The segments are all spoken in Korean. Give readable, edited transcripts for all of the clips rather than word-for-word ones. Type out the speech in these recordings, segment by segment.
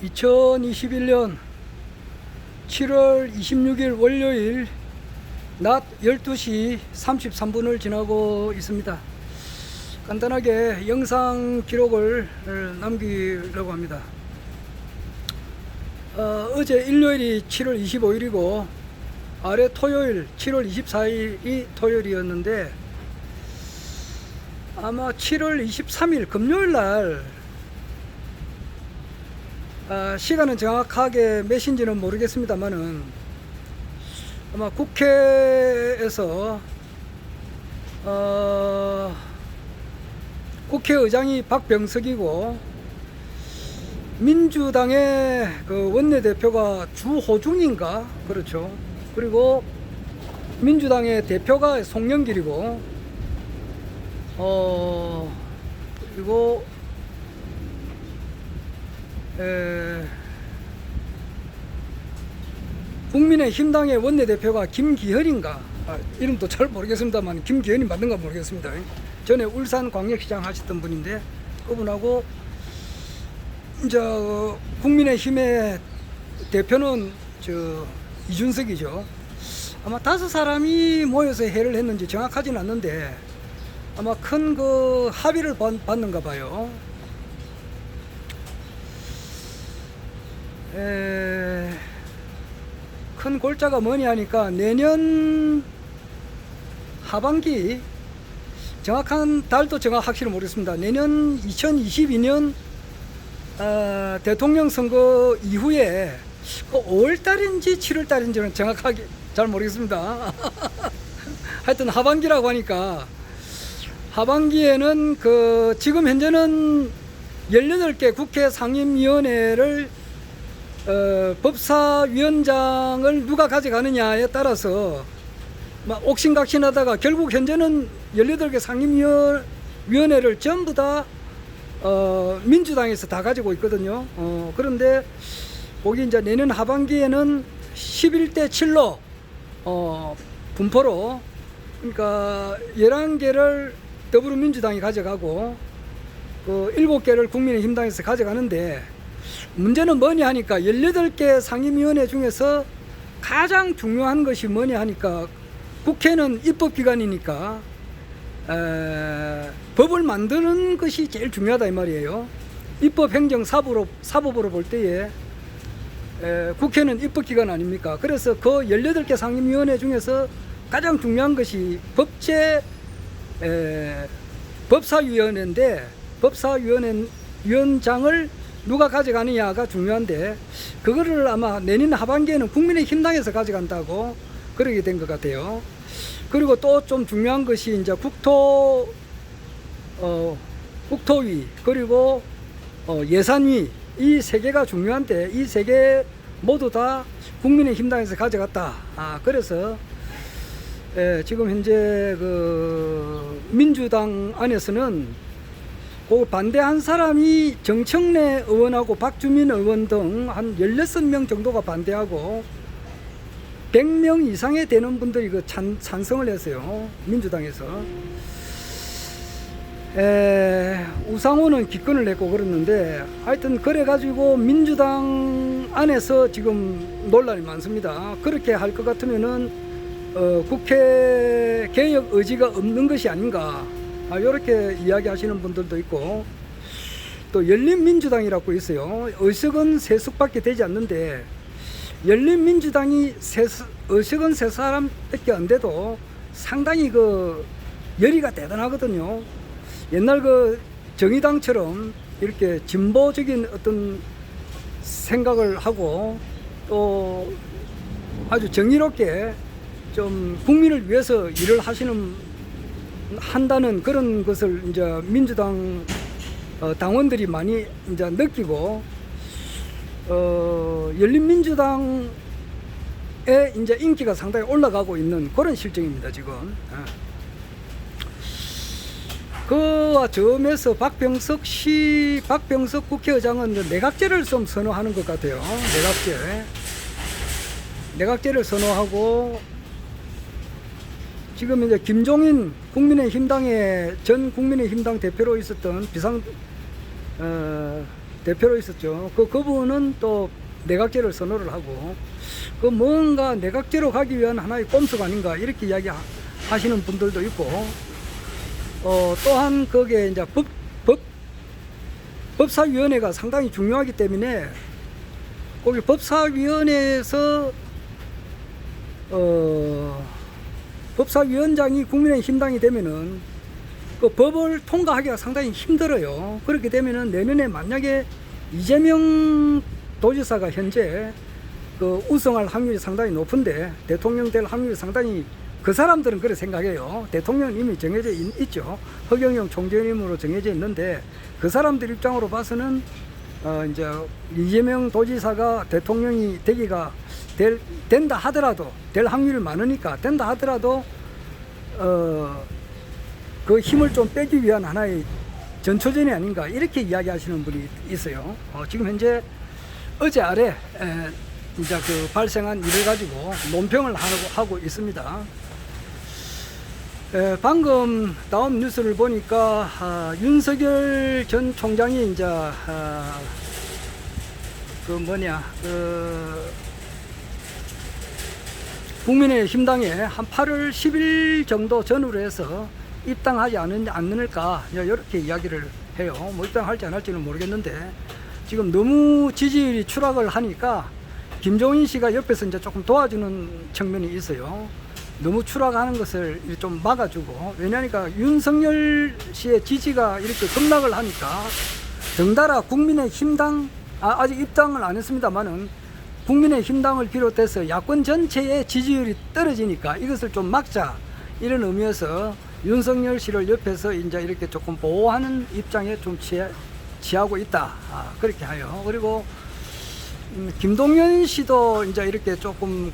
2021년 7월 26일 월요일 낮 12시 33분을 지나고 있습니다. 간단하게 영상 기록을 남기려고 합니다. 어제 일요일이 7월 25일이고 아래 토요일 7월 24일이 토요일이었는데 아마 7월 23일 금요일날 시간은 정확하게 몇인지는 모르겠습니다만은 아마 국회에서 국회의장이 박병석이고 민주당의 그 원내대표가 주호중인가 그렇죠. 그리고 민주당의 대표가 송영길이고 그리고 국민의힘당의 원내대표가 김기현인가 이름도 잘 모르겠습니다만 김기현이 맞는가 모르겠습니다. 전에 울산광역시장 하셨던 분인데 그분하고 이제 국민의힘의 대표는 이준석이죠. 아마 5사람이 모여서 회의를 했는지 정확하진 않는데 아마 큰 그 합의를 받는가 봐요. 큰 골자가 뭐냐 하니까 내년 하반기 정확한 달도 확실히 모르겠습니다. 내년 2022년 대통령 선거 이후에 5월달인지 7월달인지는 정확하게 잘 모르겠습니다. 하여튼 하반기라고 하니까 하반기에는 지금 현재는 18개 국회 상임위원회를 법사위원장을 누가 가져가느냐에 따라서 막 옥신각신하다가 결국 현재는 18개 상임위원회를 전부 다 민주당에서 다 가지고 있거든요. 그런데 거기 이제 내년 하반기에는 11대 7로 분포로 그러니까 11개를 더불어민주당이 가져가고 7개를 국민의힘당에서 가져가는데 문제는 뭐냐 하니까 18개 상임위원회 중에서 가장 중요한 것이 뭐냐 하니까 국회는 입법기관이니까 법을 만드는 것이 제일 중요하다 이 말이에요. 입법행정사법으로 볼 때에 국회는 입법기관 아닙니까? 그래서 그 18개 상임위원회 중에서 가장 중요한 것이 법사위원회인데 법사위원장을 누가 가져가느냐가 중요한데 그거를 아마 내년 하반기에는 국민의힘당에서 가져간다고 그러게 된 것 같아요. 그리고 또 좀 중요한 것이 이제 국토위 그리고 예산위 이 3개가 중요한데 이 3개 모두 다 국민의힘당에서 가져갔다. 그래서 지금 현재 민주당 안에서는 그 반대한 사람이 정청래 의원하고 박주민 의원 등 한 16명 정도가 반대하고 100명 이상이 되는 분들이 찬성을 했어요. 민주당에서. 우상호는 기권을 했고 그랬는데 하여튼 그래가지고 민주당 안에서 지금 논란이 많습니다. 그렇게 할 것 같으면은 국회 개혁 의지가 없는 것이 아닌가 이렇게 이야기하시는 분들도 있고 또 열린민주당이라고 있어요. 의석은 3석밖에 되지 않는데 열린민주당이 의석은 3사람밖에 안 돼도 상당히 열의가 대단하거든요. 옛날 정의당처럼 이렇게 진보적인 어떤 생각을 하고 또 아주 정의롭게 좀 국민을 위해서 일을 한다는 그런 것을 이제 민주당 당원들이 많이 이제 느끼고 열린민주당의 이제 인기가 상당히 올라가고 있는 그런 실정입니다 지금. 그와 점에서 박병석 국회의장은 내각제를 좀 선호하는 것 같아요. 내각제를 선호하고 지금 이제 김종인 국민의힘당의 전 국민의힘당 대표로 있었던 대표로 있었죠. 그분은 또 내각제를 선호를 하고, 그 뭔가 내각제로 가기 위한 하나의 꼼수가 아닌가 이렇게 이야기하시는 분들도 있고, 또한 거기에 이제 법사위원회가 상당히 중요하기 때문에 거기 법사위원회에서 법사위원장이 국민의힘당이 되면은 그 법을 통과하기가 상당히 힘들어요. 그렇게 되면은 내년에 만약에 이재명 도지사가 현재 그 우승할 확률이 상당히 높은데, 대통령 될 확률이 상당히, 그 사람들은 그렇게 생각해요. 대통령은 이미 정해져 있죠. 허경영 총재님으로 정해져 있는데, 그 사람들 입장으로 봐서는 이제 이재명 도지사가 대통령이 되기가 된다 하더라도, 될 확률이 많으니까 된다 하더라도 그 힘을 좀 빼기 위한 하나의 전초전이 아닌가 이렇게 이야기하시는 분이 있어요. 지금 현재 어제 아래 이제 그 발생한 일을 가지고 논평을 하고 있습니다. 방금 나온 뉴스를 보니까 윤석열 전 총장이 이제 국민의힘당에 한 8월 10일 정도 전후로 해서 입당하지 않을까 이렇게 이야기를 해요. 뭐 입당할지 안 할지는 모르겠는데, 지금 너무 지지율이 추락을 하니까 김종인 씨가 옆에서 이제 조금 도와주는 측면이 있어요. 너무 추락하는 것을 좀 막아주고, 왜냐하니까 윤석열 씨의 지지가 이렇게 급락을 하니까 덩달아 국민의힘당, 아직 입당을 안 했습니다만은 국민의힘당을 비롯해서 야권 전체의 지지율이 떨어지니까 이것을 좀 막자, 이런 의미에서 윤석열 씨를 옆에서 이제 이렇게 조금 보호하는 입장에 좀 취하고 있다. 그렇게 해요. 그리고 김동연 씨도 이제 이렇게 조금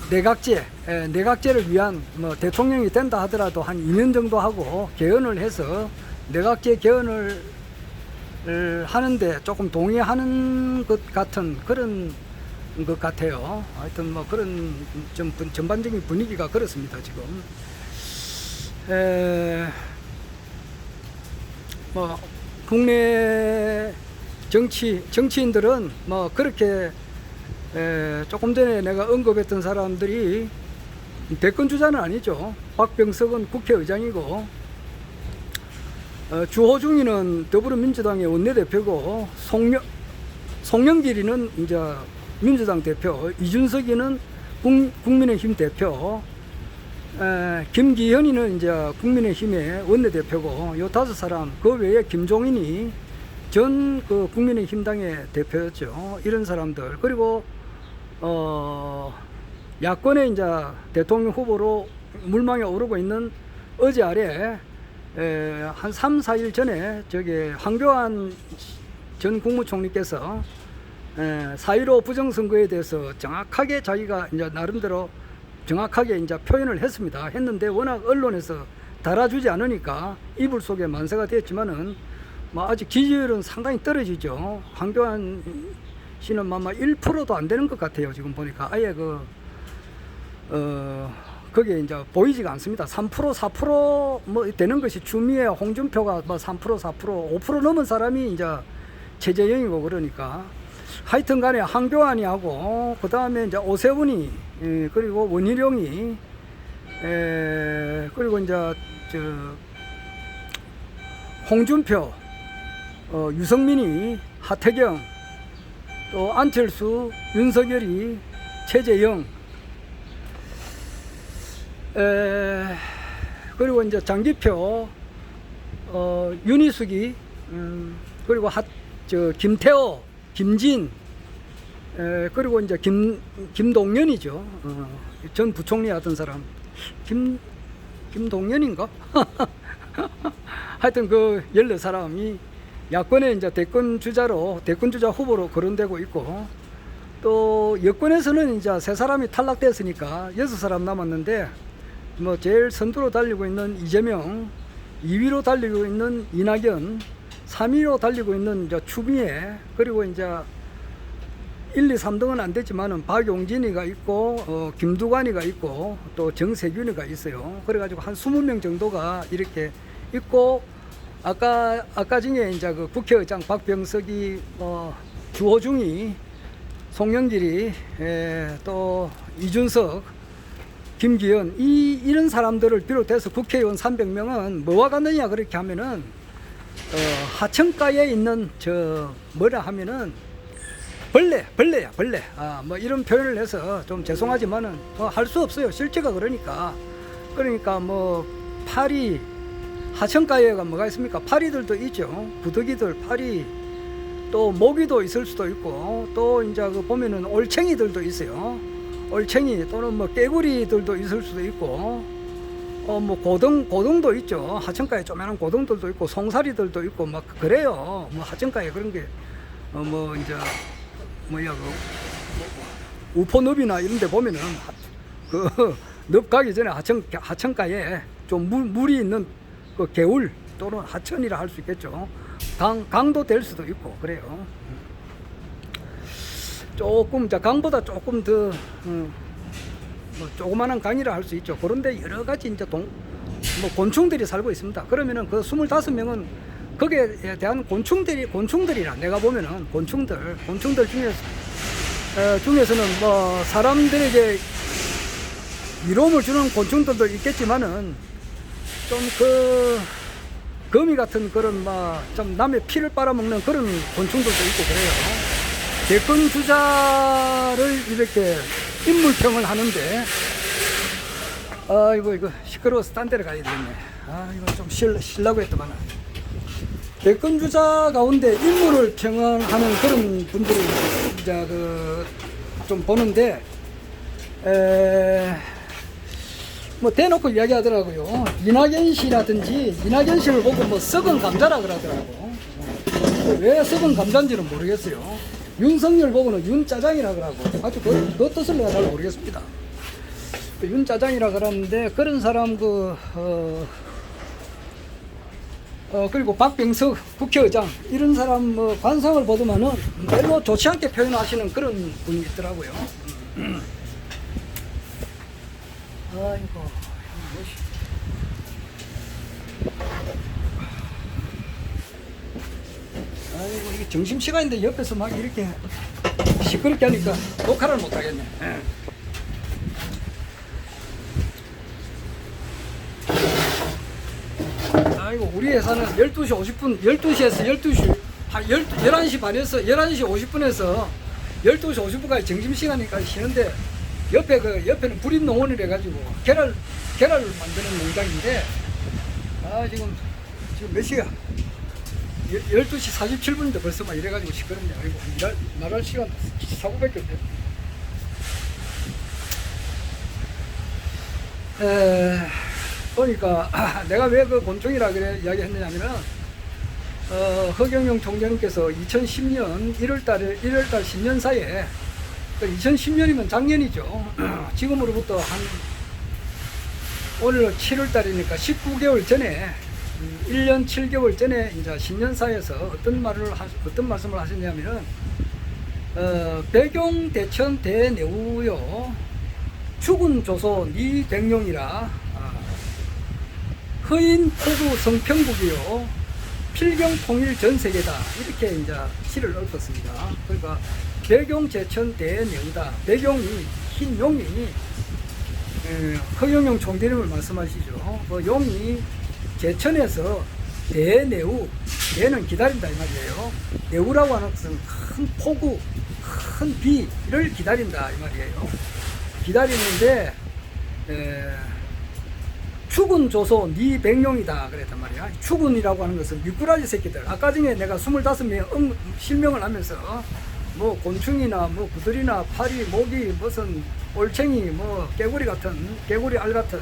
내각제를 위한, 뭐 대통령이 된다 하더라도 한 2년 정도 하고 개헌을 해서 내각제 개헌을 하는데 조금 동의하는 것 같은 그런 것 같아요. 하여튼 뭐 그런 좀 전반적인 분위기가 그렇습니다. 지금 뭐 국내 정치인들은 뭐 그렇게 조금 전에 내가 언급했던 사람들이 대권 주자는 아니죠. 박병석은 국회의장이고, 주호중이는 더불어민주당의 원내대표고, 송영길이는 이제 민주당 대표, 이준석이는 국민의힘 대표, 김기현이는 이제 국민의힘의 원내대표고, 요 5사람, 그 외에 김종인이 전 국민의힘당의 대표였죠. 이런 사람들. 그리고 야권의 이제 대통령 후보로 물망에 오르고 있는 어제 아래 한 3, 4일 전에 황교안 전 국무총리께서 4.15 부정선거에 대해서 정확하게 자기가 이제 나름대로 정확하게 이제 표현을 했는데 워낙 언론에서 달아주지 않으니까 이불 속에 만세가 됐지만은 뭐 아직 지지율은 상당히 떨어지죠. 황교안 씨는 아마 1%도 안 되는 것 같아요. 지금 보니까 아예 그게 이제 보이지가 않습니다. 3%, 4% 뭐 되는 것이 추미애, 홍준표가 뭐 3%, 4%, 5% 넘은 사람이 이제 최재형이고, 그러니까 하여튼 간에 황교안이 하고, 그 다음에 이제 오세훈이, 그리고 원희룡이, 그리고 이제 홍준표, 유승민이, 하태경, 또 안철수, 윤석열이, 최재형, 그리고 이제 장기표, 윤희숙이, 그리고 김태호, 김진, 그리고 이제 김동연이죠. 전 부총리 하던 사람, 김동연인가? 하여튼 14사람이 야권의 이제 대권 주자 후보로 거론되고 있고, 또 여권에서는 이제 3사람이 탈락됐으니까 6사람 남았는데, 뭐 제일 선두로 달리고 있는 이재명, 2위로 달리고 있는 이낙연, 3위로 달리고 있는 이제 추미애, 그리고 이제 1, 2, 3등은 안 됐지만은 박용진이가 있고, 김두관이가 있고, 또 정세균이가 있어요. 그래가지고 한 20명 정도가 이렇게 있고, 아까 중에 이제 그 국회의장 박병석이 주호중이 송영길이 또 이준석 김기현 이런 사람들을 비롯해서 국회의원 300명은 뭐와 같느냐 그렇게 하면은 하천가에 있는 뭐라 하면은 벌레야 벌레. 뭐 이런 표현을 해서 좀 죄송하지만은 할 수 없어요. 실제가 그러니까 뭐 파리 하천가에가 뭐가 있습니까? 파리들도 있죠. 부득이들 파리 또 모기도 있을 수도 있고 또 이제 그 보면은 올챙이들도 있어요. 올챙이 또는 뭐 깨구리들도 있을 수도 있고 뭐 고등도 있죠. 하천가에 조그마한 고등들도 있고 송사리들도 있고 막 그래요. 뭐 하천가에 그런 게 뭐 이제 뭐야 그 우포늪이나 이런 데 보면은 그 늪 가기 전에 하천가에 좀 물이 있는 그 개울 또는 하천이라 할 수 있겠죠. 강도 될 수도 있고 그래요. 조금 강보다 조금 더 뭐 조그마한 강이라 할 수 있죠. 그런데 여러 가지 이제 뭐 곤충들이 살고 있습니다. 그러면은 그 25명은 거기에 대한 곤충들이라 내가 보면은 곤충들 중에서는 뭐 사람들에게 위로움을 주는 곤충들도 있겠지만은 좀 그 거미 같은 그런 좀 남의 피를 빨아먹는 그런 곤충들도 있고 그래요. 대권 주자를 이렇게 인물평을 하는데 이거 시끄러워서 딴 데를 가야 되겠네. 이거 좀 쉬려고 했더만. 대권 주자 가운데 인물을 평하는 그런 분들을 이제 좀 보는데 뭐 대놓고 이야기하더라고요. 이낙연 씨를 보고 뭐 썩은 감자라 그러더라고. 왜 썩은 감자인지는 모르겠어요. 윤석열 보고는 윤짜장이라 그러고 아주 그 뜻을 내가 잘 모르겠습니다. 윤짜장이라 그러는데 그런 사람 그리고 박병석 국회의장 이런 사람 관상을 보더만은 별로 좋지 않게 표현하시는 그런 분이 있더라고요. 아이고 이게 점심시간인데 옆에서 막 이렇게 시끄럽게 하니까 녹화를 못하겠네. 아이고 우리 회사는 12시 50분 12시에서 12시 11시 반에서 11시 50분에서 12시 50분까지 점심시간이니까 쉬는데 옆에는 불임 농원을 해가지고 계란을 만드는 농장인데 지금 몇 시야? 12시 47분인데 벌써 막 이래가지고 시끄럽네. 아이고 나갈 시간 사고밖에 없네. 보니까 내가 왜 그 곤충이라 그래 이야기했느냐면은 허경영 총장님께서 2010년 1월달 신년사에 2010년이면 작년이죠. 지금으로부터 오늘 7월달이니까 19개월 전에 1년 7개월 전에 이제 신년사에서 어떤 말씀을 하셨냐면은 배경 대천 대내우요 죽은 조소 니 백룡이라 허인 포구 성평국이요 필경 통일 전 세계다 이렇게 이제 시를 읊었습니다. 그러니까 배경 제천 대내우다 배경이 흰 용이 허경영 총대님을 말씀하시죠. 그 용이 제천에서 대내우 대는 기다린다 이 말이에요. 내우라고 하는 것은 큰 폭우 큰 비를 기다린다 이 말이에요. 기다리는데 죽은 조소 니 백룡이다 그랬단 말이야. 죽은이라고 하는 것은 미꾸라지 새끼들. 아까 전에 내가 25명 실명을 하면서 뭐 곤충이나 뭐 구들이나 파리 모기 무슨 올챙이 뭐 개구리 알 같은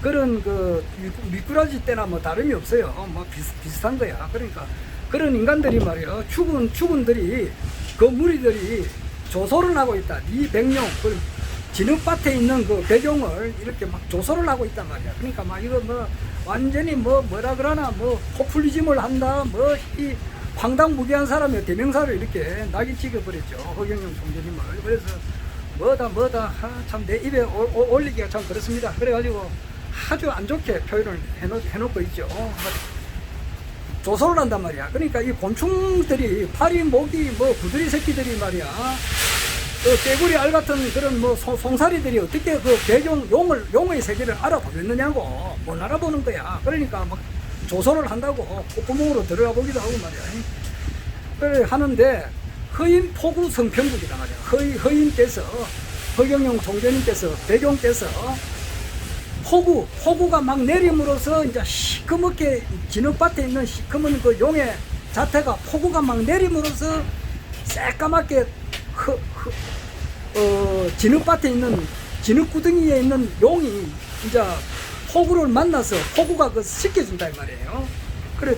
그런 그 미꾸라지 때나 뭐 다름이 없어요. 뭐 비슷한 거야. 그러니까 그런 인간들이 말이야. 죽은들이 그 무리들이 조소를 하고 있다. 니 백룡 그 진흙밭에 있는 그 배경을 이렇게 막 조소를 하고 있단 말이야. 그러니까 막 이거 뭐 완전히 뭐라 그러나 뭐 포퓰리즘을 한다. 뭐 이 황당무계한 사람이 대명사를 이렇게 낙인 찍어버렸죠. 허경영 총재님을. 그래서 뭐다 참 내 입에 올리기가 참 그렇습니다. 그래가지고 아주 안 좋게 표현을 해놓고 있죠. 조소를 한단 말이야. 그러니까 이 곤충들이 파리, 모기, 뭐 구더리 새끼들이 말이야. 깨구리 알 같은 그런 뭐 송사리들이 어떻게 그 배경 용의 세계를 알아보겠느냐고. 못 알아보는 거야. 그러니까 막 조소를 한다고 콧구멍으로 들어가 보기도 하고 말이야. 그래 하는데 허인 포구 성평국이다 말이야. 허인께서 허경영 총재님께서 배경께서 폭우가 막 내림으로써 이제 시커멓게 진흙밭에 있는 시커먼 그 용의 자태가 폭우가 막 내림으로써 새까맣게 진흙밭에 있는 진흙구덩이에 있는 용이 이제 폭우를 만나서 폭우가 그 씻겨준다 이 말이에요. 그래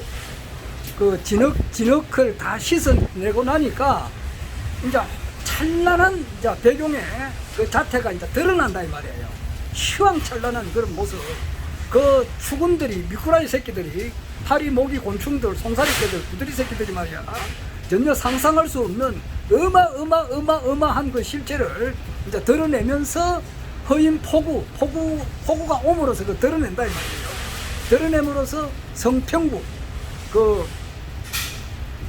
그 진흙을 다 씻어내고 나니까 이제 찬란한 이제 배경에 그 자태가 이제 드러난다 이 말이에요. 휘황찬란한 그런 모습. 그 추군들이 미꾸라지 새끼들이 파리, 모기, 곤충들, 송사리 새끼들, 구더리 새끼들이 말이야. 전혀 상상할 수 없는 어마어마한 그 실체를 이제 드러내면서 허인 폭우가 옴으로써 그 드러낸다 이 말이에요. 드러냄으로써 성평국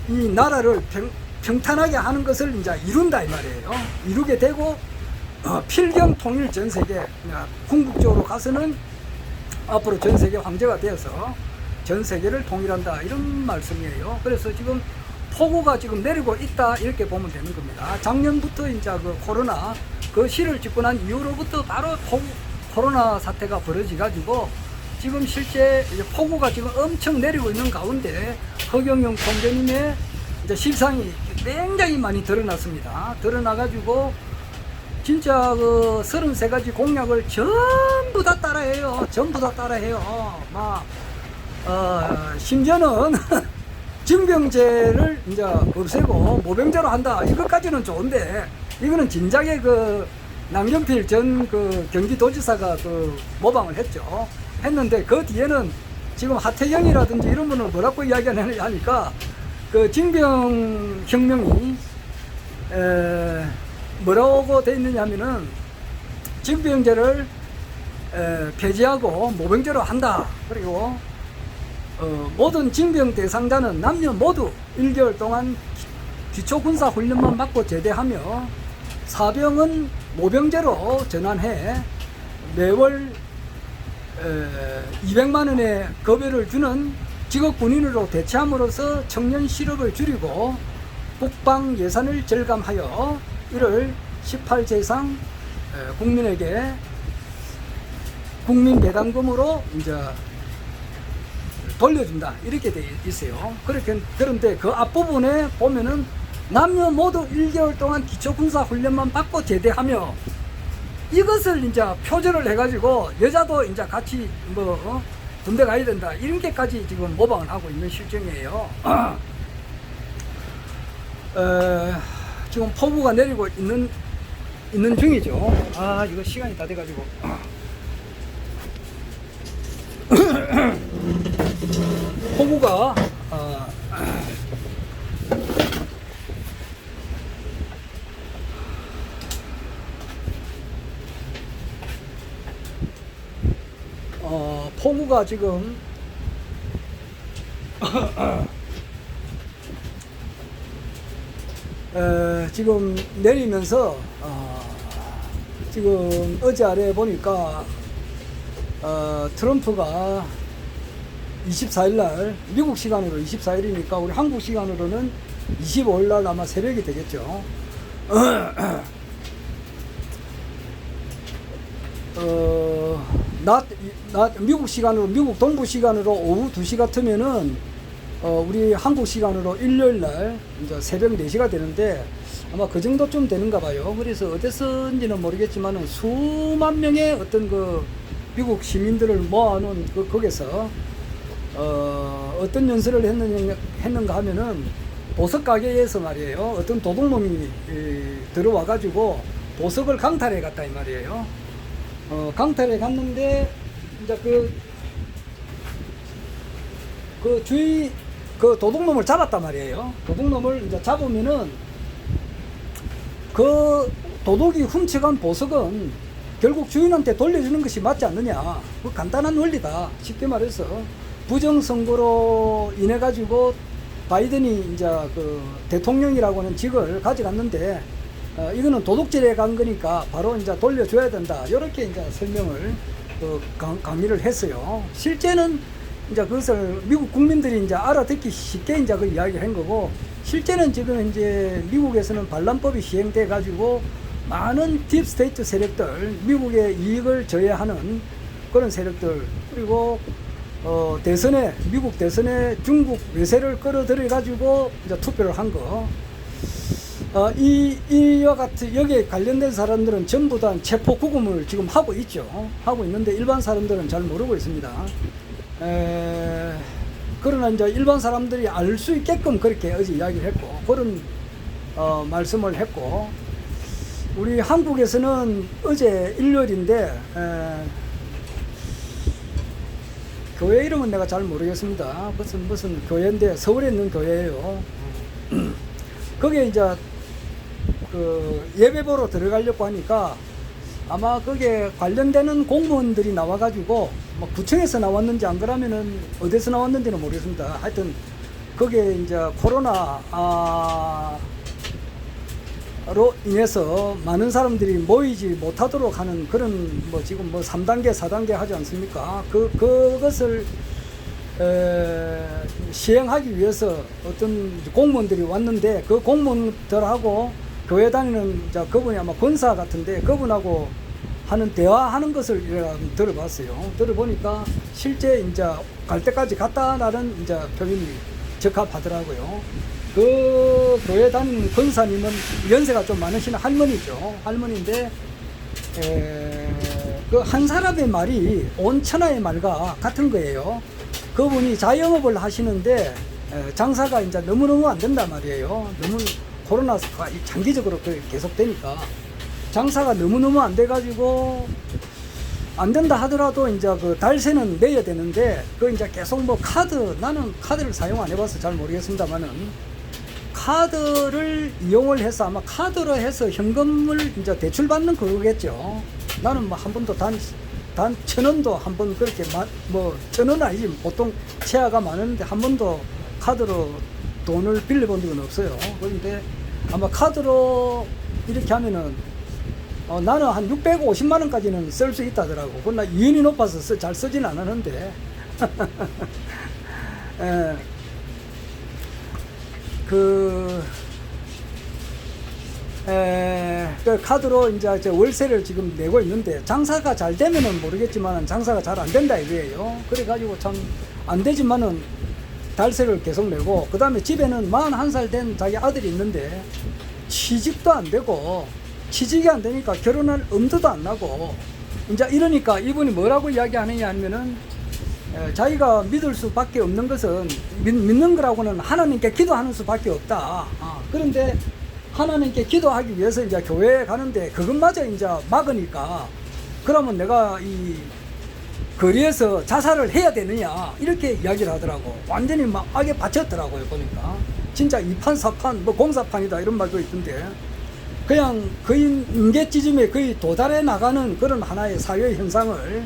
이 나라를 평탄하게 하는 것을 이제 이룬다 이 말이에요. 이루게 되고 필경 통일 전 세계 궁극적으로 가서는 앞으로 전 세계 황제가 되어서 전 세계를 통일한다 이런 말씀이에요. 그래서 지금 폭우가 지금 내리고 있다 이렇게 보면 되는 겁니다. 작년부터 이제 그 코로나 그 시를 짓고 난 이후로부터 바로 코로나 사태가 벌어지 가지고 지금 실제 이제 폭우가 지금 엄청 내리고 있는 가운데 허경영 총재님의 이제 실상이 굉장히 많이 드러났습니다. 드러나 가지고 진짜 그 33가지 공약을 전부 다 따라해요. 전부 다 따라해요. 막 심지어는 징병제를 이제 없애고 모병제로 한다. 이것까지는 좋은데 이거는 진작에 그 남경필 전 그 경기도지사가 그 모방을 했는데 그 뒤에는 지금 하태경이라든지 이런 분은 뭐라고 이야기하니까 그 징병 혁명이 뭐라고 돼 있느냐 하면은 징병제를 폐지하고 모병제로 한다. 그리고 모든 징병 대상자는 남녀 모두 1개월 동안 기초군사 훈련만 받고 제대하며 사병은 모병제로 전환해 매월 200만 원의 급여를 주는 직업군인으로 대체함으로써 청년 실업을 줄이고 국방 예산을 절감하여 이를 18세 이상 국민에게 국민 배당금으로 이제 돌려준다 이렇게 돼 있어요. 그런데 그 앞부분에 보면은 남녀 모두 1개월 동안 기초군사 훈련만 받고 제대하며 이것을 이제 표절을 해가지고 여자도 이제 같이 뭐 군대 가야 된다 이런 게까지 지금 모방을 하고 있는 실정이에요. 지금 폭우가 내리고 있는 중이죠. 아 이거 시간이 다 돼가지고 폭우가 폭우가 지금 지금 내리면서 지금 어제 아래 보니까 트럼프가 24일날 미국 시간으로 24일이니까 우리 한국 시간으로는 25일날 아마 새벽이 되겠죠. 미국 시간으로 미국 동부 시간으로 오후 2시 같으면은 우리 한국 시간으로 일요일날 이제 새벽 4시가 되는데 아마 그 정도쯤 되는가 봐요. 그래서 어디서인지는 모르겠지만은 수만 명의 어떤 그 미국 시민들을 모아놓은 거기서 어떤 연설을 했는가 하면은 보석 가게에서 말이에요. 어떤 도둑놈이 들어와 가지고 보석을 강탈해 갔다 이 말이에요. 강탈해 갔는데 이제 그 주위 그 도둑놈을 잡았단 말이에요. 도둑놈을 이제 잡으면은 그 도둑이 훔쳐간 보석은 결국 주인한테 돌려주는 것이 맞지 않느냐. 그 간단한 원리다. 쉽게 말해서 부정선거로 인해 가지고 바이든이 이제 그 대통령이라고 하는 직을 가져갔는데 이거는 도둑질에 간 거니까 바로 이제 돌려줘야 된다. 이렇게 이제 설명을 강의를 했어요. 실제는 이제 그것을 미국 국민들이 이제 알아듣기 쉽게 이제 그 이야기를 한 거고, 실제는 지금 이제 미국에서는 반란법이 시행돼 가지고 많은 딥스테이트 세력들, 미국의 이익을 저해하는 그런 세력들, 그리고 대선에, 미국 대선에 중국 외세를 끌어들여 가지고 이제 투표를 한 거. 이와 같은 여기에 관련된 사람들은 전부 다 체포 구금을 지금 하고 있죠. 하고 있는데 일반 사람들은 잘 모르고 있습니다. 그러나 이제 일반 사람들이 알 수 있게끔 그렇게 어제 이야기를 했고, 그런 말씀을 했고, 우리 한국에서는 어제 일요일인데 교회 이름은 내가 잘 모르겠습니다. 무슨 교회인데 서울에 있는 교회예요. 거기에 이제 그 예배 보러 들어가려고 하니까 아마 거기에 관련되는 공무원들이 나와가지고 뭐 구청에서 나왔는지 안 그러면은 어디서 나왔는지는 모르겠습니다. 하여튼 거기에 이제 코로나 로 인해서 많은 사람들이 모이지 못하도록 하는 그런 뭐 지금 뭐 3단계 4단계 하지 않습니까? 그것을 시행하기 위해서 어떤 공무원들이 왔는데, 그 공무원들하고 교회 다니는 그분이 아마 권사 같은데 그분하고 하는 대화하는 것을 들어봤어요. 들어보니까 실제 이제 갈 때까지 갔다라는 이제 표현이 적합하더라고요. 그 교회 다니는 권사님은 연세가 좀 많으신 할머니죠. 할머니인데 그 한 사람의 말이 온 천하의 말과 같은 거예요. 그분이 자영업을 하시는데 장사가 이제 너무너무 안 된단 말이에요. 너무 코로나가 장기적으로 계속되니까 장사가 너무너무 안 돼가지고 안 된다 하더라도 이제 그 달세는 내야 되는데 그 이제 계속 뭐 나는 카드를 사용 안 해봐서 잘 모르겠습니다만은 카드를 이용을 해서 아마 카드로 해서 현금을 이제 대출받는 거겠죠. 나는 뭐 한 번도 단 1,000원도 한 번 그렇게 뭐 1,000원 아니지, 보통 채아가 많은데 한 번도 카드로 돈을 빌려본 적은 없어요. 그런데 아마 카드로 이렇게 하면은 나는 한 650만 원까지는 쓸 수 있다더라고. 그러나 이윤이 높아서 잘 쓰진 않았는데 그 카드로 이제 월세를 지금 내고 있는데 장사가 잘 되면은 모르겠지만 장사가 잘 안 된다 이거예요. 그래가지고 참 안 되지만은 달세를 계속 내고, 그 다음에 집에는 41살 된 자기 아들이 있는데 취직도 안 되고, 취직이 안 되니까 결혼할 엄두도 안 나고, 이제 이러니까 이분이 뭐라고 이야기하느냐 하면은 자기가 믿을 수밖에 없는 것은 믿는 거라고는 하나님께 기도하는 수밖에 없다. 그런데 하나님께 기도하기 위해서 이제 교회에 가는데 그것마저 이제 막으니까 그러면 내가 이 거리에서 자살을 해야 되느냐 이렇게 이야기를 하더라고. 완전히 막 악에 받쳤더라고요. 보니까 진짜 이판사판 뭐 공사판이다 이런 말도 있던데, 그냥 거의 임계지점에 거의 도달해 나가는 그런 하나의 사회 현상을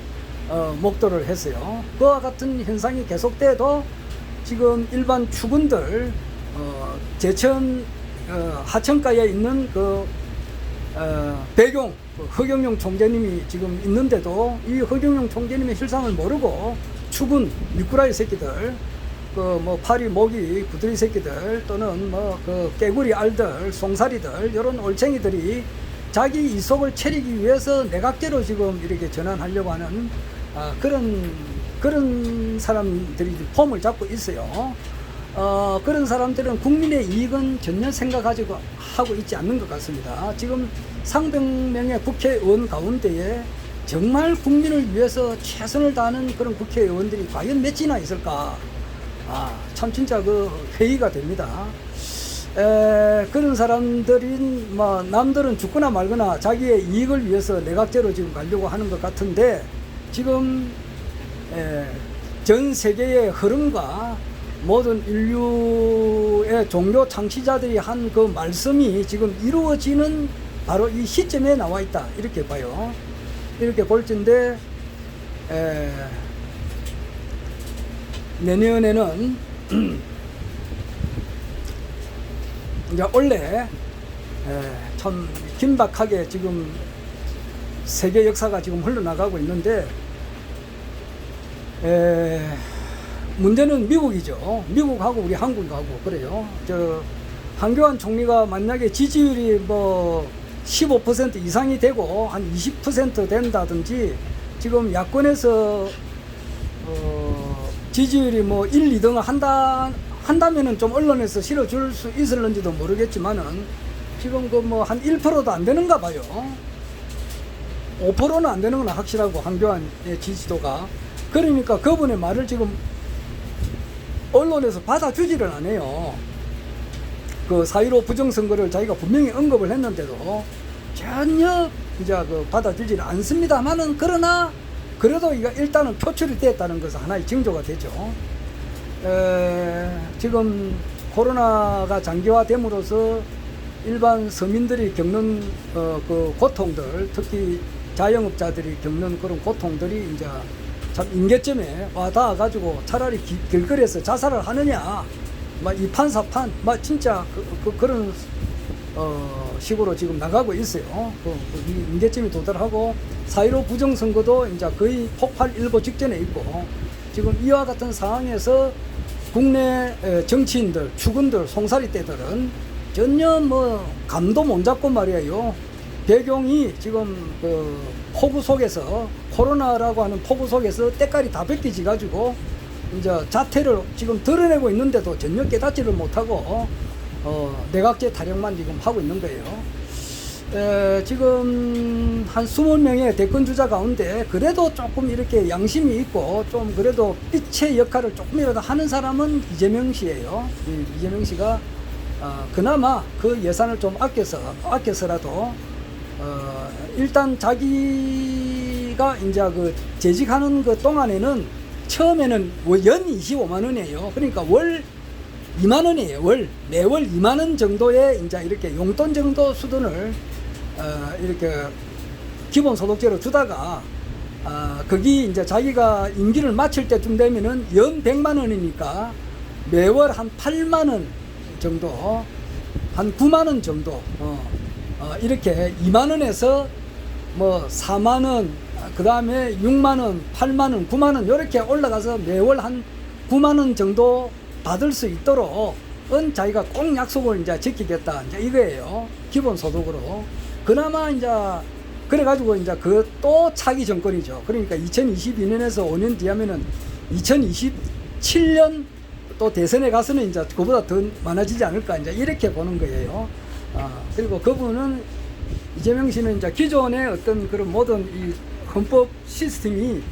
목도를 했어요. 그와 같은 현상이 계속돼도 지금 일반 추군들 제천 하천가에 있는 배경 허경영 총재님이 지금 있는데도 이 허경영 총재님의 실상을 모르고 추군 미꾸라지 새끼들, 뭐 파리 모기 구더리 새끼들, 또는 뭐 깨구리 알들 송사리들, 이런 올챙이들이 자기 이속을 차리기 위해서 내각제로 지금 이렇게 전환하려고 하는 그런 사람들이 폼을 잡고 있어요. 그런 사람들은 국민의 이익은 전혀 생각하고 하고 있지 않는 것 같습니다. 지금 상백명의 국회의원 가운데에 정말 국민을 위해서 최선을 다하는 그런 국회의원들이 과연 몇이나 있을까? 참 진짜 회의가 됩니다. 그런 사람들인 뭐 남들은 죽거나 말거나 자기의 이익을 위해서 내각제로 지금 가려고 하는 것 같은데, 지금 전 세계의 흐름과 모든 인류의 종교 창시자들이 한 그 말씀이 지금 이루어지는 바로 이 시점에 나와 있다 이렇게 봐요. 이렇게 볼 텐데 내년에는 이제 원래 참 긴박하게 지금 세계 역사가 지금 흘러나가고 있는데 문제는 미국이죠. 미국하고 우리 한국하고 그래요. 한교안 총리가 만약에 지지율이 뭐 15% 이상이 되고 한 20% 된다든지 지금 야권에서 지지율이 뭐 1, 2등을 한다면은 좀 언론에서 실어줄 수 있을는지도 모르겠지만은 지금 그 뭐 한 1%도 안 되는가 봐요. 5%는 안 되는 건 확실하고 한교안의 지지도가. 그러니까 그분의 말을 지금 언론에서 받아주지를 않아요. 그 4.15 부정선거를 자기가 분명히 언급을 했는데도 전혀 이제 받아주지를 않습니다만은 그러나 그래도 이거 일단은 표출이 됐다는 것은 하나의 징조가 되죠. 지금 코로나가 장기화됨으로써 일반 서민들이 겪는 그 고통들, 특히 자영업자들이 겪는 그런 고통들이 이제 참 임계점에 와 닿아가지고 차라리 길거리에서 자살을 하느냐, 막 이판사판, 막 진짜 그런 식으로 지금 나가고 있어요. 임계점이 도달하고 4.15 부정선거도 이제 거의 폭발 일보 직전에 있고 지금 이와 같은 상황에서 국내 정치인들, 축은들, 송사리떼들은 전혀 뭐 감도 못 잡고 말이에요. 배경이 지금 그 폭우 속에서 코로나라고 하는 폭우 속에서 때깔이 다 벗겨지 가지고 이제 자태를 지금 드러내고 있는데도 전혀 깨닫지를 못하고 내각제 타령만 지금 하고 있는 거예요. 지금 한 20명의 대권 주자 가운데 그래도 조금 이렇게 양심이 있고 좀 그래도 빛의 역할을 조금이라도 하는 사람은 이재명 씨예요. 이재명 씨가 그나마 그 예산을 좀 아껴서라도 일단 자기가 이제 그 재직하는 그 동안에는 처음에는 연 25만 원이에요. 그러니까 월 2만 원이에요. 매월 2만 원 정도의 이제 이렇게 용돈 정도 수준을 이렇게 기본소득제로 주다가 거기 이제 자기가 임기를 마칠 때쯤 되면은 연 100만 원이니까 매월 한 8만 원 정도, 한 9만 원 정도, 이렇게 2만 원에서 뭐 4만 원, 그 다음에 6만 원, 8만 원, 9만 원 이렇게 올라가서 매월 한 9만 원 정도 받을 수 있도록은 자기가 꼭 약속을 이제 지키겠다, 이제 이거예요. 기본소득으로. 그나마 이제 그래가지고 이제 그 또 차기 정권이죠. 그러니까 2022년에서 5년 뒤 하면은 2027년 또 대선에 가서는 이제 그보다 더 많아지지 않을까, 이제 이렇게 보는 거예요. 그리고 그분은, 이재명 씨는 이제 기존의 어떤 그런 모든 이 헌법 시스템이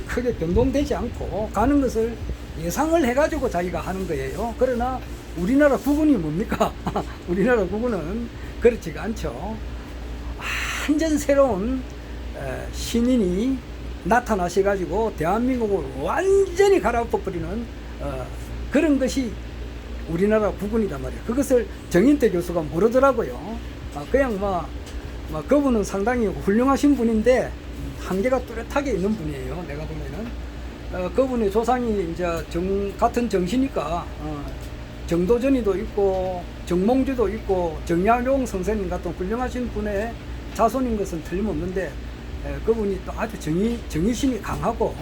크게 변동되지 않고 가는 것을 예상을 해가지고 자기가 하는 거예요. 그러나 우리나라 국군이 뭡니까? 우리나라 국군은 그렇지가 않죠. 완전 새로운 신인이 나타나셔가지고 대한민국을 완전히 갈아엎어버리는 그런 것이 우리나라 국군이단 말이에요. 그것을 정인태 교수가 모르더라고요. 그냥 그분은 상당히 훌륭하신 분인데 한계가 뚜렷하게 있는 분이에요. 내가 보면은 그분의 조상이 이제 같은 정시니까 정도전이도 있고 정몽주도 있고 정약용 선생님 같은 훌륭하신 분의 자손인 것은 틀림없는데 그분이 또 아주 정의심이 강하고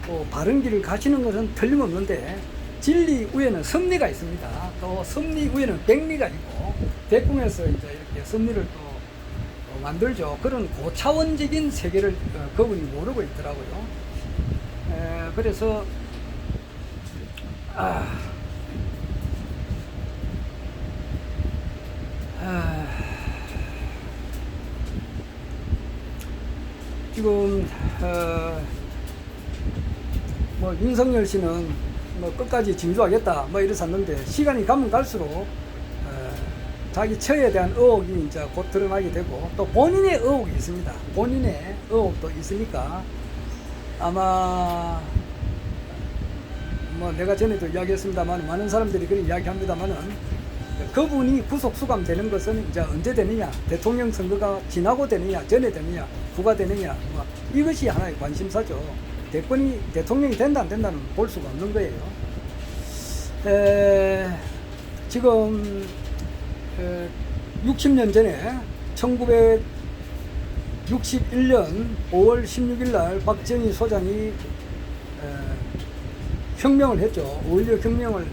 또 바른 길을 가시는 것은 틀림없는데 진리 위에는 섭리가 있습니다. 또 섭리 위에는 백리가 있고 백궁에서 이제 이렇게 섭리를 또 만들죠. 그런 고차원적인 세계를 그분이 모르고 있더라고요. 그래서 지금 뭐 윤석열 씨는 뭐 끝까지 진주하겠다 뭐 이랬었는데 시간이 가면 갈수록 자기 처에 대한 의혹이 이제 곧 드러나게 되고 또 본인의 의혹이 있습니다. 본인의 의혹도 있으니까 아마 뭐 내가 전에도 이야기했습니다만 많은 사람들이 그런 이야기합니다만은 그분이 구속 수감되는 것은 이제 언제 되느냐, 대통령 선거가 지나고 되느냐, 전에 되느냐, 후가 되느냐, 뭐 이것이 하나의 관심사죠. 대통령이 된다 안 된다는 볼 수가 없는 거예요. 지금 60년 전에 1961년 5월 16일 날 박정희 소장이 혁명을 했죠. 5.16 혁명을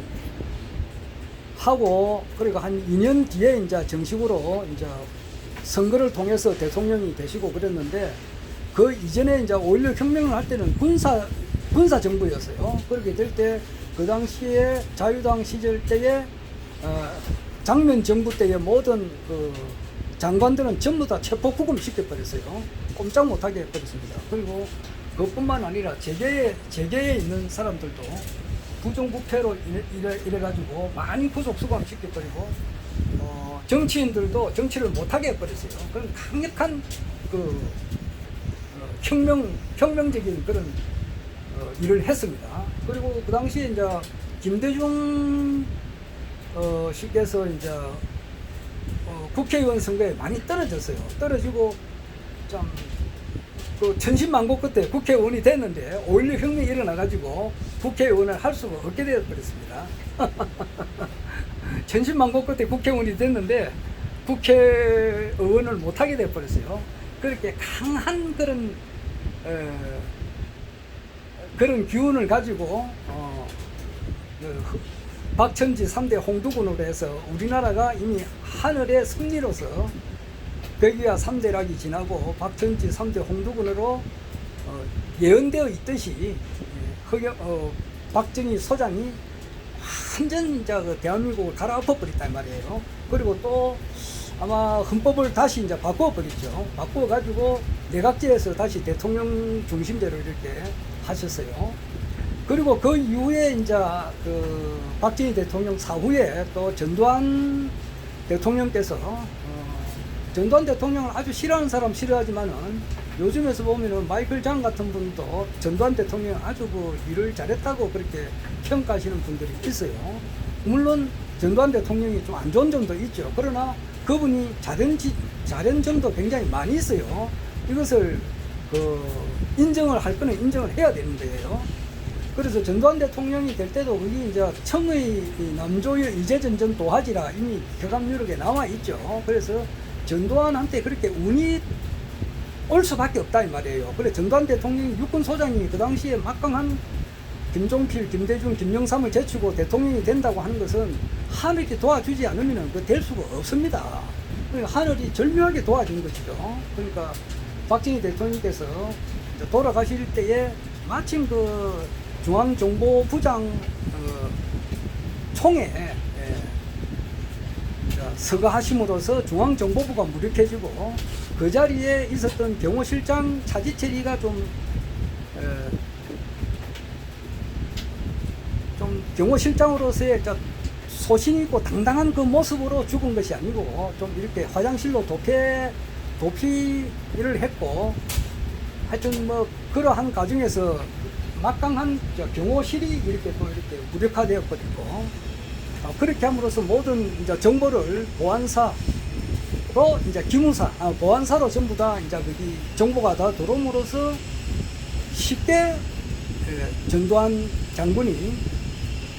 하고, 그리고 한 2년 뒤에 이제 정식으로 이제 선거를 통해서 대통령이 되시고 그랬는데, 그 이전에 이제 5.16 혁명을 할 때는 군사 정부였어요. 그렇게 될 때 그 당시에 자유당 시절 때에 장면 정부 때의 모든 그 장관들은 전부 다 체포 구금 시켜버렸어요. 꼼짝 못하게 해버렸습니다. 그리고 그것뿐만 아니라 재계에 있는 사람들도 부정부패로 이래가지고 많이 구속 수감 시켜버리고, 정치인들도 정치를 못하게 해버렸어요. 그런 강력한 그 혁명적인 그런 일을 했습니다. 그리고 그 당시에 이제 김대중 씨께서 이제 국회의원 선거에 많이 떨어졌어요. 떨어지고 참 그 천신만고 끝에 국회의원이 됐는데 5.16 혁명이 일어나가지고 국회의원을 할 수가 없게 되어버렸습니다. 천신만고 끝에 국회의원이 됐는데 국회의원을 못하게 되어버렸어요. 그렇게 강한 그런 기운을 가지고 박천지 3대 홍두군으로 해서 우리나라가 이미 하늘의 승리로서 백의와 3대락이 지나고 박천지 3대 홍두군으로 예언되어 있듯이 박정희 소장이 완전 이제 그 대한민국을 갈아엎어버렸단 말이에요. 그리고 또 아마 헌법을 다시 이제 바꿔버렸죠. 바꿔가지고 내각제에서 다시 대통령 중심제로 이렇게 하셨어요. 그리고 그 이후에 이제 그 박정희 대통령 사후에 또 전두환 대통령께서 전두환 대통령을 아주 싫어하는 사람 싫어하지만은 요즘에서 보면은 마이클 장 같은 분도 전두환 대통령 아주 그 일을 잘했다고 그렇게 평가하시는 분들이 있어요. 물론 전두환 대통령이 좀 안 좋은 점도 있죠. 그러나 그분이 잘한 점도 굉장히 많이 있어요. 이것을 인정을 할 거는 인정을 해야 되는 거예요. 그래서 전두환 대통령이 될 때도 그게 이제 청의 남조의 이재전전 도화지라 이미 격암유력에 나와 있죠. 그래서 전두환한테 그렇게 운이 올 수밖에 없다 이 말이에요. 그래 전두환 대통령이 육군소장이 그 당시에 막강한 김종필, 김대중, 김영삼을 제치고 대통령이 된다고 하는 것은 하늘이 도와주지 않으면 그 될 수가 없습니다. 그러니까 하늘이 절묘하게 도와준 것이죠. 그러니까 박정희 대통령께서 돌아가실 때에 마침 그 중앙정보부장 총회 서거하심으로써 중앙정보부가 무력해지고 그 자리에 있었던 경호실장 차지철이가 좀 경호실장으로서의 소신 있고 당당한 그 모습으로 죽은 것이 아니고 좀 이렇게 화장실로 도피를 했고, 하여튼 뭐 그러한 과정에서 막강한 경호실이 이렇게 또 이렇게 무력화되어 버리고, 그렇게 함으로써 모든 이제 정보를 보안사로 이제 기무사, 보안사로 전부 다 이제 거기 정보가 다 들어옴으로써 쉽게 전두환 장군이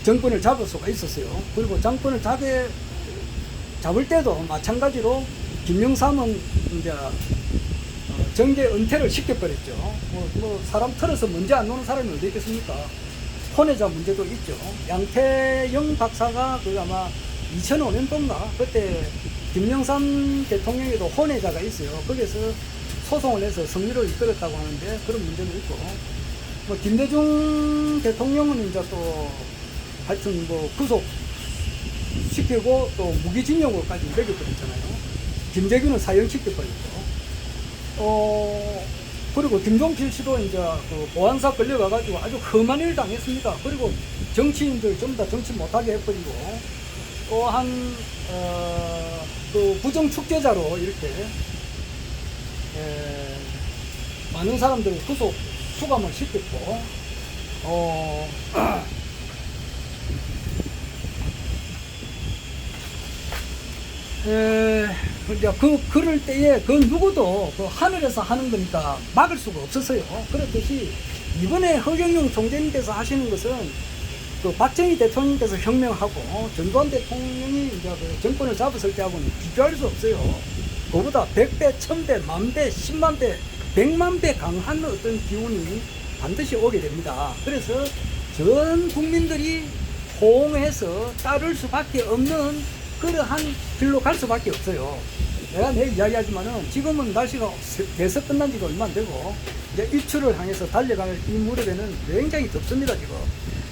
정권을 잡을 수가 있었어요. 그리고 정권을 잡을 때도 마찬가지로 김영삼은 이제 정계 은퇴를 시켜버렸죠. 뭐 사람 털어서 문제 안 노는 사람이 어디 있겠습니까? 혼외자 문제도 있죠. 양태영 박사가 그 아마 2005년도인가 그때 김영삼 대통령에도 혼외자가 있어요. 거기에서 소송을 해서 승리를 이끌었다고 하는데 그런 문제도 있고, 뭐 김대중 대통령은 이제 또 하여튼 뭐 구속시키고 또 무기징역으로까지 매겨버렸잖아요. 김재규는 사형시켜버렸고, 그리고 김종필 씨도 이제 그 보안사 끌려가가지고 아주 험한 일 당했습니다. 그리고 정치인들 전부 다 정치 못하게 해버리고, 또한 그 부정축제자로 이렇게 많은 사람들을 구속 수감을 시켰고, 이제 그럴 때에 그 누구도 그 하늘에서 하는 거니까 막을 수가 없었어요. 그렇듯이 이번에 허경영 총재님께서 하시는 것은 그 박정희 대통령께서 혁명하고 전두환 대통령이 이제 그 정권을 잡았을 때하고는 비교할 수 없어요. 그보다 100배, 1000배, 만배, 10만배, 100만배 강한 어떤 기운이 반드시 오게 됩니다. 그래서 전 국민들이 호응해서 따를 수밖에 없는 그러한 길로 갈 수밖에 없어요. 내가 내일 이야기하지만은 지금은 날씨가 대서 끝난 지가 얼마 안 되고 이제 입추를 향해서 달려갈 이 무렵에는 굉장히 덥습니다.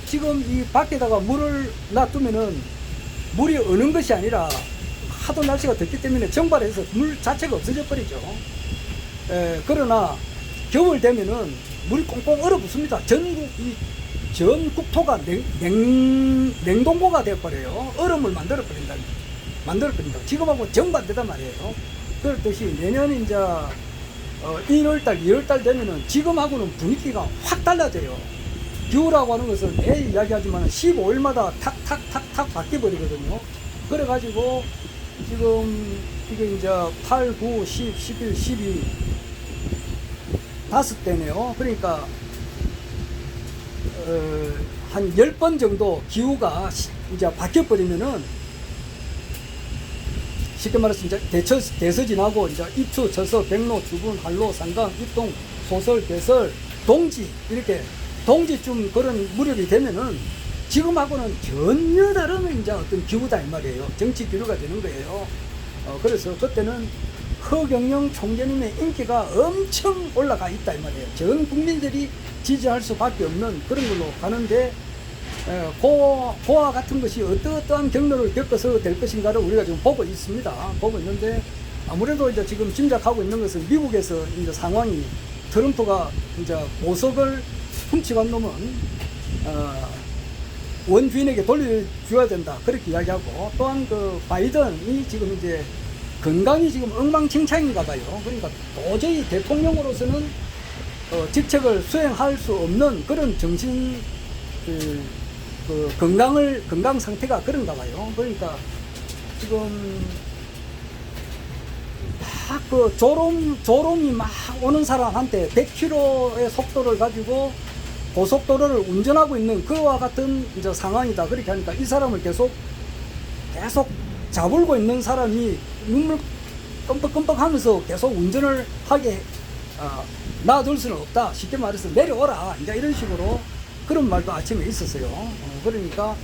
지금 이 밖에다가 물을 놔두면은 물이 어는 것이 아니라 하도 날씨가 덥기 때문에 정발해서 물 자체가 없어져 버리죠. 그러나 겨울 되면은 물이 꽁꽁 얼어붙습니다. 전 국토가 냉동고가 되어버려요. 얼음을 만들어버린다. 지금하고 정반대단 말이에요. 그렇듯이 내년 이제 1월달, 2월달 되면은 지금하고는 분위기가 확 달라져요. 기후라고 하는 것은 매일 이야기하지만 15일마다 탁탁탁탁 바뀌어버리거든요. 그래가지고 지금 이게 이제 8, 9, 10, 11, 12 5대네요. 그러니까 한 10번 정도 기후가 이제 바뀌어버리면은 쉽게 말해서 이제 대서 지나고 이제 입추, 저서, 백로, 주분, 한로, 상강, 입동, 소설, 개설, 동지 이렇게 동지쯤 그런 무렵이 되면은 지금하고는 전혀 다른 이제 어떤 기후다 이 말이에요. 정치 기류가 되는 거예요. 그래서 그때는 허경영 총재님의 인기가 엄청 올라가 있다 이 말이에요. 전 국민들이 지지할 수밖에 없는 그런 걸로 가는데 그와 같은 것이 어떠한 경로를 겪어서 될 것인가를 우리가 지금 보고 있습니다. 보고 있는데 아무래도 이제 지금 짐작하고 있는 것은 미국에서 이제 상황이 트럼프가 이제 보석을 훔치고 간 놈은 원주인에게 돌려줘야 된다 그렇게 이야기하고 또한 그 바이든이 지금 이제 건강이 지금 엉망진창인가 봐요. 그러니까 도저히 대통령으로서는 직책을 수행할 수 없는 그런 정신 건강 상태가 그런가 봐요. 그러니까 지금 막 그 졸음이 막 오는 사람한테 100km의 속도를 가지고 고속도로를 운전하고 있는 그와 같은 이제 상황이다. 그렇게 하니까 이 사람을 계속 잡을고 있는 사람이 눈물 끔뻑끔뻑 하면서 계속 운전을 하게 놔둘 수는 없다. 쉽게 말해서 내려오라. 이제 이런 식으로 그런 말도 아침에 있었어요. 그러니까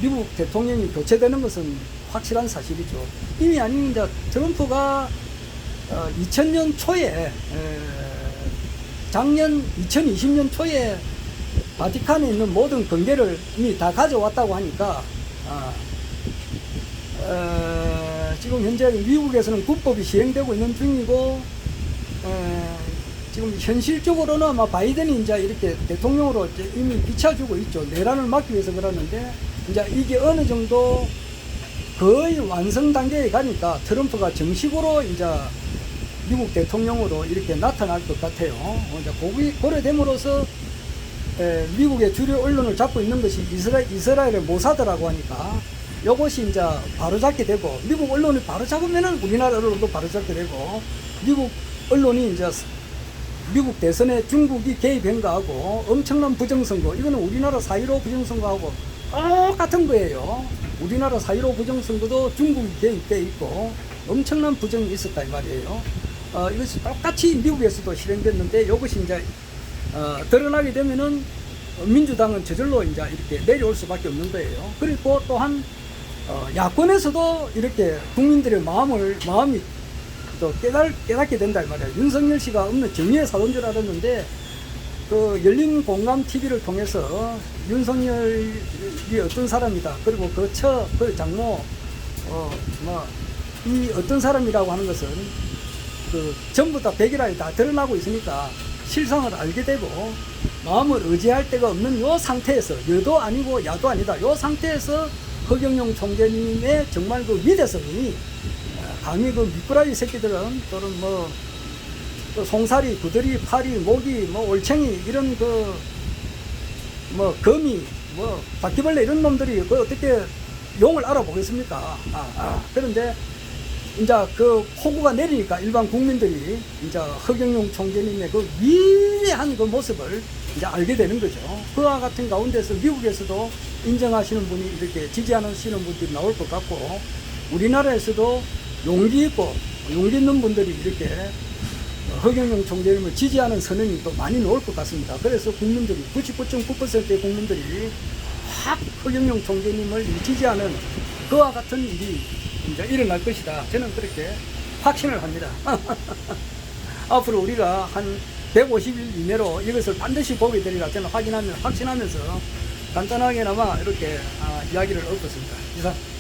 미국 대통령이 교체되는 것은 확실한 사실이죠. 이미 아닌 이제 트럼프가 2000년 초에 작년 2020년 초에 바티칸에 있는 모든 관계를 이미 다 가져왔다고 하니까 지금 현재 미국에서는 국법이 시행되고 있는 중이고 지금 현실적으로는 아마 바이든이 이제 이렇게 대통령으로 이제 이미 비춰주고 있죠. 내란을 막기 위해서 그러는데 이제 이게 어느 정도 거의 완성 단계에 가니까 트럼프가 정식으로 이제 미국 대통령으로 이렇게 나타날 것 같아요. 이제 고려됨으로써 미국의 주류 언론을 잡고 있는 것이 이스라엘의 모사드라고 하니까 이것이 이제 바로잡게 되고 미국 언론이 바로잡으면은 우리나라 언론도 바로잡게 되고 미국 언론이 이제 미국 대선에 중국이 개입한 거하고 엄청난 부정선거 이거는 우리나라 4.15 부정선거하고 똑같은 거예요. 우리나라 4.15 부정선거도 중국이 개입돼 있고 엄청난 부정이 있었다 이 말이에요. 이것이 똑같이 미국에서도 실행됐는데 이것이 이제 드러나게 되면은 민주당은 저절로 이제 이렇게 내려올 수밖에 없는 거예요. 그리고 또한 야권에서도 이렇게 국민들의 마음이 또 깨닫게 된다 이 말이에요. 윤석열 씨가 없는 정의의 사도인 줄 알았는데 그 열린 공감 TV를 통해서 윤석열이 어떤 사람이다. 그리고 그 장모 이 어떤 사람이라고 하는 것은 그 전부 다 백일화에 다 드러나고 있으니까 실상을 알게 되고 마음을 의지할 데가 없는 요 상태에서 여도 아니고 야도 아니다. 요 상태에서 허경영 총재님의 정말 그 위대성이 감히 그 미꾸라지 새끼들은 또는 뭐 송사리, 구더리, 파리, 모기, 뭐 올챙이 이런 그 뭐 거미, 뭐 바퀴벌레 이런 놈들이 그 어떻게 용을 알아보겠습니까? 그런데 이제 그 호구가 내리니까 일반 국민들이 이제 허경영 총재님의 그 위대한 그 모습을 이제 알게 되는 거죠. 그와 같은 가운데서 미국에서도 인정하시는 분이 이렇게 지지하시는 분들이 나올 것 같고, 우리나라에서도 용기 있고 용기 있는 분들이 이렇게 허경영 총재님을 지지하는 선언이 또 많이 나올 것 같습니다. 그래서 국민들이 99.9%의 국민들이 확 허경영 총재님을 지지하는 그와 같은 일이 이제 일어날 것이다. 저는 그렇게 확신을 합니다. 앞으로 우리가 한 150일 이내로 이것을 반드시 보게 되리라 저는 확신하면서 간단하게나마 이렇게 이야기를 엎었습니다. 이상.